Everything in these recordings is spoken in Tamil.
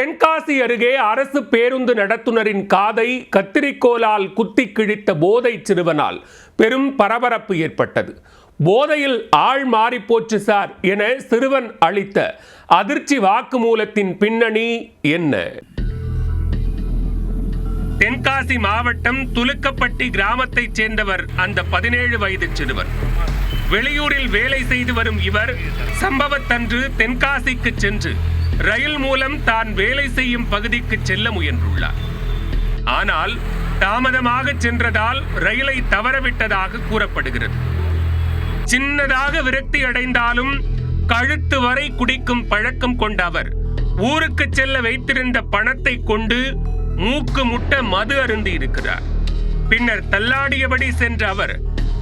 தென்காசி அருகே அரசு பேருந்து நடத்துனரின் காதை கத்திரிக்கோலால் குத்தி கிழித்த போதை சிறுவனால் பெரும் பரபரப்பு ஏற்பட்டது. போதையில் ஆள் மாறிப்போச்சு சார் என சிறுவன் அளித்த அதிர்ச்சி வாக்குமூலத்தின் பின்னணி என்ன? தென்காசி மாவட்டம் துலுக்கப்பட்டி கிராமத்தைச் சேர்ந்தவர் அந்த 17 வயது சிறுவர். வெளியூரில் வேலை செய்து வரும் இவர் சம்பவத்தன்று தென்காசிக்கு சென்று ரயில் மூலம் தான் வேலை செய்யும் பகுதிக்கு செல்ல முயன்றுள்ளார். ஆனால் தாமதமாக சென்றதால் ரயிலை தவறவிட்டதாக கூறப்படுகிறது. சின்னதாக விரக்தி அடைந்தாலும் கழுத்து வரை குடிக்கும் பழக்கம் கொண்ட அவர் ஊருக்கு செல்ல வைத்திருந்த பணத்தை கொண்டு மூக்கு முட்ட மது அருந்தி இருக்கிறார். பின்னர் தள்ளாடியபடி சென்ற அவர்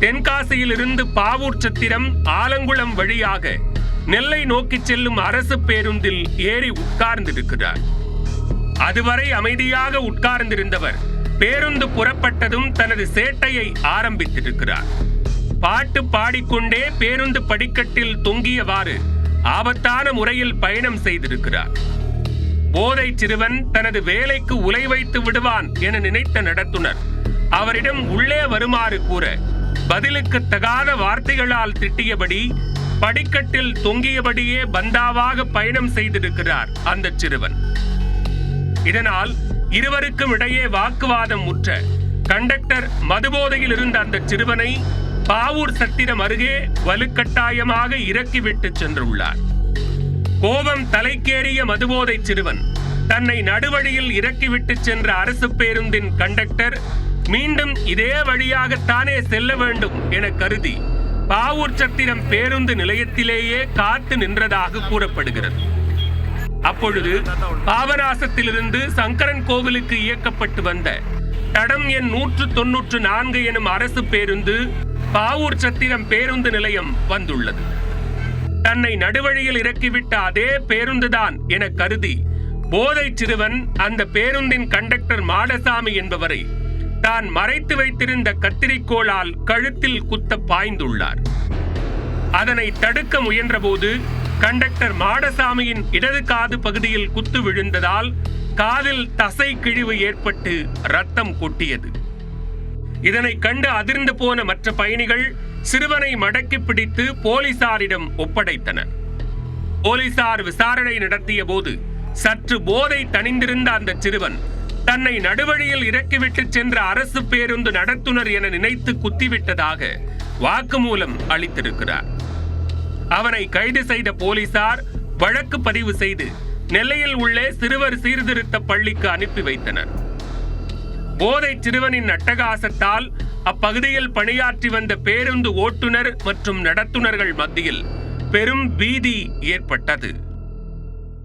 தென்காசியில் இருந்து பாவூர் சத்திரம் ஆலங்குளம் வழியாக நெல்லை நோக்கி செல்லும் அரசு பேருந்தில் ஏறி உட்கார்ந்திருக்கிறார். அதுவரை அமைதியாக உட்கார்ந்திருந்தவர் பேருந்து புறப்பட்டதும் தனது சேட்டையை ஆரம்பித்திருக்கிறார். பாட்டு பாடிக்கொண்டே பேருந்து படிக்கட்டில் தொங்கியவாறு ஆபத்தான முறையில் பயணம் செய்திருக்கிறார். போதை சிறுவன் தனது வேலைக்கு உலை வைத்து விடுவான் என நினைத்த நடத்துனர் அவரிடம் உள்ளே வருமாறு கூற பதிலுக்கு தகாத வார்த்தைகளால் திட்டியபடி படிக்கட்டில் தொங்கியபடியே பந்தாவாக பயணம் செய்திருக்கிறார் அந்த சிறுவன். இதனால் இருவருக்கும் இடையே வாக்குவாதம் முற்ற கண்டக்டர் மதுபோதையில் இருந்த அந்த சிறுவனை பாவூர் சத்திரம் அருகே வலுக்கட்டாயமாக இறக்கிவிட்டு சென்றுள்ளார். கோபம் தலைக்கேறிய மதுபோதை சிறுவன் தன்னை நடுவழியில் இறக்கிவிட்டு சென்ற அரசு பேருந்தின் கண்டக்டர் மீண்டும் இதே வழியாகத்தானே செல்ல வேண்டும் என கருதி பாவூர் சத்திரம் பேருந்து நிலையத்திலேயே காத்து நின்றதாக கூறப்படுகிறது. அப்பொழுது பாபநாசத்திலிருந்து சங்கரன் கோவிலுக்கு இயக்கப்பட்டு வந்த தடம் எண் 194 எனும் அரசு பேருந்து பாவூர் சத்திரம் பேருந்து நிலையம் வந்துள்ளது. தன்னை நடுவழியில் இறக்கிவிட்ட அதே பேருந்துதான் என கருதி போதை சிறுவன் அந்த பேருந்தின் கண்டக்டர் மாடசாமி என்பவரை தான் மறைத்து வைத்திருந்த கத்திரிக்கோளால் கழுத்தில் குத்த பாய்ந்துள்ளார். அதனை தடுக்க முயன்றபோது கண்டக்டர் மாடசாமியின் இடது காது பகுதியில் குத்து விழுந்ததால் காதில் தசை கிழிவு ஏற்பட்டு ரத்தம் கொட்டியது. இதனை கண்டு அதிர்ந்து போன மற்ற பயணிகள் சிறுவனை மடக்கி பிடித்து போலீசாரிடம் ஒப்படைத்தனர். போலீசார் விசாரணை நடத்திய போது சற்று போதை தணிந்திருந்த அந்த சிறுவன் தன்னை நடுவழியில் இறக்கிவிட்டு சென்ற அரசு பேருந்து நடத்துனர் என நினைத்து குத்திவிட்டதாக வாக்குமூலம் அளித்திருக்கிறார். அவனை கைது செய்த போலீசார் வழக்கு பதிவு செய்து நெல்லையில் உள்ள சிறுவர் சீர்திருத்த பள்ளிக்கு அனுப்பி வைத்தனர். போதை சிறுவனின் அட்டகாசத்தால் அப்பகுதியில் பணியாற்றி வந்த பேருந்து ஓட்டுநர் மற்றும் நடத்துனர்கள் மத்தியில் பெரும் பீதி ஏற்பட்டது.